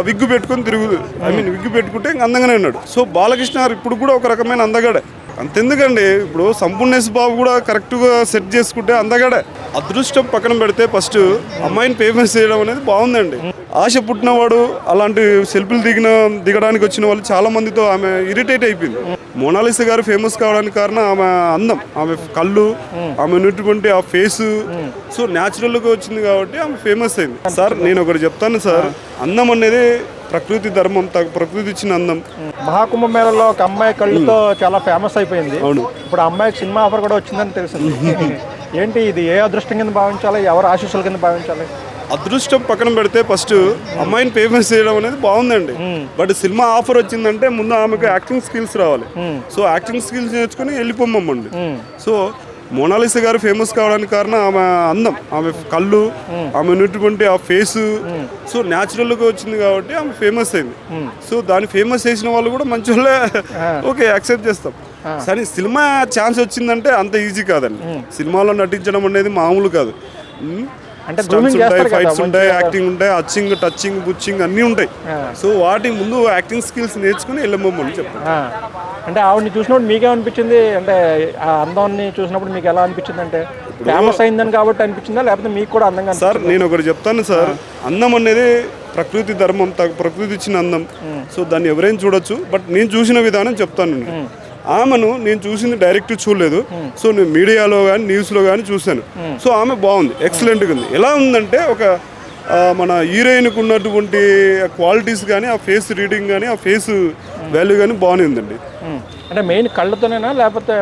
Wig పెట్టుకొని wig పెట్టుకుంటే ఇంక అందంగానే ఉన్నాడు. సో బాలకృష్ణ గారు ఇప్పుడు కూడా ఒక రకమైన అందగాడే. అంతెందుకండి, ఇప్పుడు సంపూర్ణేశ్ బాబు కూడా కరెక్ట్గా సెట్ చేసుకుంటే అందగాడే. అదృష్టం పక్కన పెడితే ఫస్ట్ అమ్మాయిని ఫేమస్ చేయడం అనేది బాగుందండి. ఆశ పుట్టినవాడు అలాంటి సెల్ఫీలు దిగడానికి వచ్చిన వాళ్ళు చాలా మందితో ఆమె ఇరిటేట్ అయిపోయింది. మోనాలిసా గారు ఫేమస్ కావడానికి కారణం ఆమె అందం, ఆమె కళ్ళు, ఆమె ఉన్నటువంటి ఆ ఫేసు. సో న్యాచురల్గా వచ్చింది కాబట్టి ఆమె ఫేమస్ అయింది. సార్ నేను ఒకటి చెప్తాను సార్, అందం అనేది ప్రకృతి ధర్మం, ప్రకృతి ఇచ్చిన అందం. మహాకుంభమేళలో ఒక అమ్మాయి కళ్ళుతో చాలా ఫేమస్ అయిపోయింది. అవును, ఇప్పుడు అమ్మాయికి సినిమా ఆఫర్ కూడా వచ్చిందని తెలిసింది. ఏంటి ఇది, ఏ అదృష్టం కింద భావించాలి, ఎవరు ఆశీస్సుల కింద భావించాలి? అదృష్టం పక్కన పెడితే ఫస్ట్ అమ్మాయిని ఫేమస్ చేయడం అనేది బాగుందండి. బట్ సినిమా ఆఫర్ వచ్చిందంటే ముందు ఆమెకు యాక్టింగ్ స్కిల్స్ రావాలి. సో యాక్టింగ్ స్కిల్స్ నేర్చుకుని వెళ్ళిపోమ్మండి. సో మోనాలిసా గారు ఫేమస్ కావడానికి కారణం ఆమె అందం, ఆమె కళ్ళు, ఆమె ఉన్నటువంటి ఆ ఫేసు. సో న్యాచురల్గా వచ్చింది కాబట్టి ఆమె ఫేమస్ అయింది. సో దాన్ని ఫేమస్ చేసిన వాళ్ళు కూడా మంచి వాళ్ళే, ఓకే యాక్సెప్ట్ చేస్తాం. సరే సినిమా ఛాన్స్ వచ్చిందంటే అంత ఈజీ కాదండి. సినిమాలో నటించడం అనేది మామూలు కాదు. అంటే ఫైట్స్ ఉంటాయి, యాక్టింగ్ ఉంటాయి, అచ్చింగ్, టచ్చింగ్, బుచ్చింగ్ అన్నీ ఉంటాయి. సో వాటి ముందు యాక్టింగ్ స్కిల్స్ నేర్చుకుని వెళ్ళమని చెప్పాను. అంటే ఆవిడని చూసినప్పుడు మీకేమనిపించింది? అంటే ఆ అందాన్ని చూసినప్పుడు మీకు ఎలా అనిపించింది? అంటే ఫేమస్ అయిందని కాబట్టి అనిపించిందా, లేకపోతే మీకు కూడా అందంగా? సార్ నేను ఒకటి చెప్తాను సార్, అందం అనేది ప్రకృతి ధర్మం, ప్రకృతి ఇచ్చిన అందం. సో దాన్ని ఎవరైనా చూడొచ్చు. బట్ నేను చూసిన విధానం చెప్తాను. ఆమెను నేను చూసింది డైరెక్ట్ చూడలేదు. సో నేను మీడియాలో కానీ న్యూస్లో కానీ చూశాను. సో ఆమె బాగుంది, ఎక్సలెంట్గా ఉంది. ఎలా ఉందంటే ఒక మన హీరోయిన్కి ఉన్నటువంటి క్వాలిటీస్ కానీ, ఆ ఫేస్ రీడింగ్ కానీ, ఆ ఫేస్ వాల్యూ కానీ బాగానే ఉందండి. అంటే మెయిన్ కళ్ళతోనేనా, లేకపోతే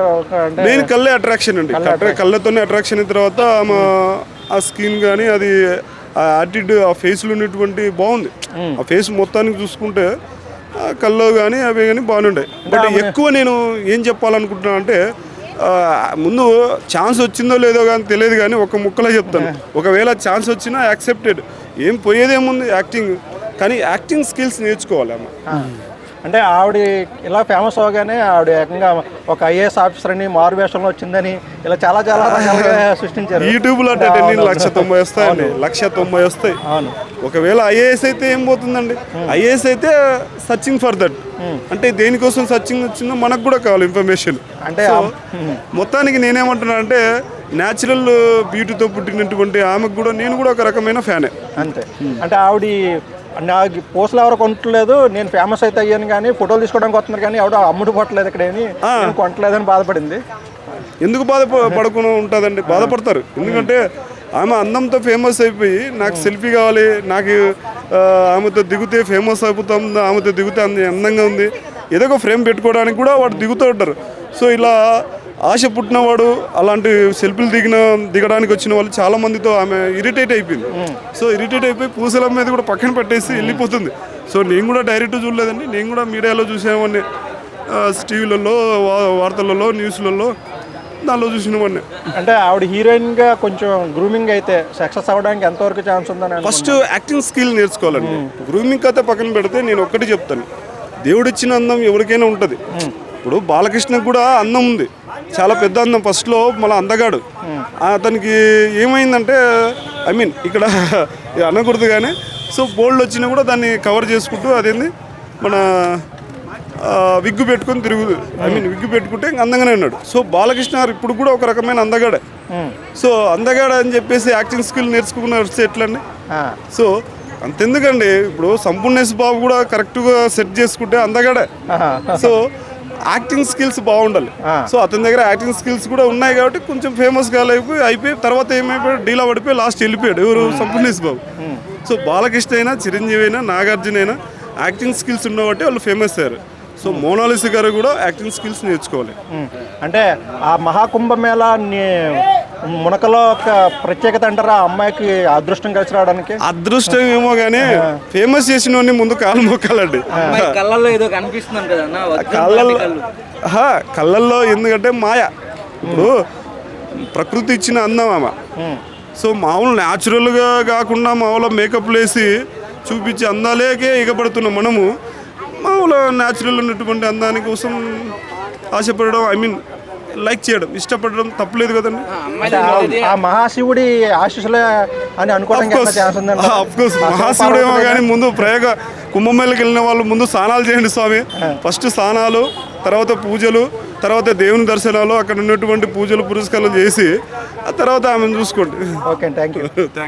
మెయిన్ కళ్ళే అట్రాక్షన్ అండి. కళ్ళతోనే అట్రాక్షన్ అయిన తర్వాత ఆమె ఆ స్కిన్ కానీ, అది ఆ యాటిట్యూడ్, ఆ ఫేస్లో ఉన్నటువంటి బాగుంది. ఆ ఫేస్ మొత్తానికి చూసుకుంటే కళ్ళు కానీ అవి కానీ బాగుంటాయి. బట్ ఎక్కువ నేను ఏం చెప్పాలనుకుంటున్నా అంటే, ముందు ఛాన్స్ వచ్చిందో లేదో కానీ తెలియదు, కానీ ఒక ముక్కలో చెప్తాను. ఒకవేళ ఛాన్స్ వచ్చినా యాక్సెప్టెడ్, ఏం పోయేదేముంది యాక్టింగ్, కానీ యాక్టింగ్ స్కిల్స్ నేర్చుకోవాలి అమ్మ. అంటే ఆవిడ ఇలా ఫేమస్ అవగానే ఆవిడ ఏకంగా ఒక ఐఏఎస్ ఆఫీసర్ అని, మారు వేషంలో వచ్చిందని, ఇలా చాలా చాలా రకాలుగా సృష్టించారు. యూట్యూబ్లో అంటే 1,90,000 వస్తాయండి, 1,90,000 వస్తాయి. అవును, ఒకవేళ ఐఏఎస్ అయితే ఏం పోతుందండి? ఐఏఎస్ అయితే సర్చింగ్ ఫర్ దట్, అంటే దేనికోసం సర్చింగ్ వచ్చిందో మనకు కూడా కావాలి ఇన్ఫర్మేషన్. అంటే మొత్తానికి నేనేమంటున్నా అంటే, న్యాచురల్ బ్యూటీతో పుట్టినటువంటి ఆమెకు కూడా నేను కూడా ఒక రకమైన ఫ్యానే అంతే. అంటే ఆవిడ నాకు పోస్టులు ఎవరు కొనట్లేదు, నేను ఫేమస్ అయితే అయ్యాను కానీ ఫోటోలు తీసుకోవడానికి వస్తున్నారు కానీ ఎవడో అమ్ముడు పట్టలేదు ఇక్కడ, ఏమి కొనట్లేదని బాధపడింది. ఎందుకు బాధపడకుండా ఉంటుందండి? బాధపడతారు. ఎందుకంటే ఆమె అందంతో ఫేమస్ అయిపోయి నాకు సెల్ఫీ కావాలి, నాకు ఆమెతో దిగితే ఫేమస్ అయిపోతాం, ఆమెతో దిగితే అందంగా ఉంది, ఏదో ఒక ఫ్రేమ్ పెట్టుకోవడానికి కూడా వాడు దిగుతూ ఉంటారు. సో ఇలా ఆశ పుట్టినవాడు అలాంటి సెల్ఫీలు దిగడానికి వచ్చిన వాళ్ళు చాలా మందితో ఆమె ఇరిటేట్ అయిపోయింది. సో ఇరిటేట్ అయిపోయి పూసల మీద కూడా పక్కన పెట్టేసి వెళ్ళిపోతుంది. సో నేను కూడా డైరెక్ట్ చూడలేదండి, నేను కూడా మీడియాలో చూసేవాడిని, టీవీలలో, వార్తలలో, న్యూస్లలో, దానిలో చూసినవాడిని. అంటే ఆవిడ హీరోయిన్గా కొంచెం గ్రూమింగ్ అయితే సక్సెస్ అవ్వడానికి ఎంతవరకు ఛాన్స్ ఉందని? ఫస్ట్ యాక్టింగ్ స్కిల్ నేర్చుకోవాలండి. గ్రూమింగ్ అయితే పక్కన పెడితే నేను ఒక్కటి చెప్తాను, దేవుడిచ్చిన అందం ఎవరికైనా ఉంటుంది. ఇప్పుడు బాలకృష్ణకు కూడా అందం ఉంది, చాలా పెద్ద అందం. ఫస్ట్లో మళ్ళీ అందగాడు. అతనికి ఏమైందంటే, ఐ మీన్ ఇక్కడ అనకూడదు కానీ, సో బోల్డ్ వచ్చినా కూడా దాన్ని కవర్ చేసుకుంటూ అదేంది మన విగ్గు పెట్టుకొని విగ్గు పెట్టుకుంటే ఇంక అందంగానే ఉన్నాడు. సో బాలకృష్ణ గారు ఇప్పుడు కూడా ఒక రకమైన అందగాడే. సో అందగాడ అని చెప్పేసి యాక్టింగ్ స్కిల్ నేర్చుకున్న వస్తే ఎట్లండి? సో అంతెందుకండి, ఇప్పుడు సంపూర్ణేశ్ బాబు కూడా కరెక్ట్గా సెట్ చేసుకుంటే అందగాడే. సో యాక్టింగ్ స్కిల్స్ బాగుండాలి. సో అతని దగ్గర యాక్టింగ్ స్కిల్స్ కూడా ఉన్నాయి కాబట్టి కొంచెం ఫేమస్ గా అయిపోయి తర్వాత ఏమైపోయాడు, డీలా పడిపోయి లాస్ట్ వెళ్ళిపోయాడు. ఎవరు? సంపూర్ణేశ్ బాబు. సో బాలకృష్ణ అయినా, చిరంజీవి అయినా, నాగార్జున అయినా యాక్టింగ్ స్కిల్స్ ఉన్నబట్టి వాళ్ళు ఫేమస్ అయ్యారు. సో మోనాలిసా గారు కూడా యాక్టింగ్ స్కిల్స్ నేర్చుకోవాలి. అంటే ఆ మహాకుంభమేళ మునకలో ఒక ప్రత్యేకత అంటారా అమ్మాయికి అదృష్టం కలిసి రావడానికి? అదృష్టం ఏమో కానీ ఫేమస్ చేసిన ముందు కాలు మొక్కాలండి. కళ్ళల్లో ఏదో కనిపిస్తుంది కదా, కళ్ళల్లో ఎందుకంటే మాయ. ఇప్పుడు ప్రకృతి ఇచ్చిన అందం ఆమె. సో మామూలు న్యాచురల్గా కాకుండా మామూలు మేకప్లు వేసి చూపించి అందాలేకే ఎగబడుతున్నాం మనము. మామూలు న్యాచురల్ ఉన్నటువంటి అందాని కోసం ఆశపడడం, ఐ మీన్ లైక్ చేయడం, ఇష్టపడడం తప్పులేదు కదండి. ఆ మహాశివుడి ఆశీస్సులే అని అనుకోవడానికి ఛాన్స్ ఉందండి. అఫ్కోర్స్ మహాశివుడు ఏమో కానీ ముందు కుంభమేళకి వెళ్ళిన వాళ్ళు ముందు స్నానాలు చేయండి స్వామి. ఫస్ట్ స్నానాలు, తర్వాత పూజలు, తర్వాత దేవుని దర్శనాలు, అక్కడ ఉన్నటువంటి పూజలు పురస్కారాలు చేసి ఆ తర్వాత ఆమెను చూసుకోండి. Okay, thank you.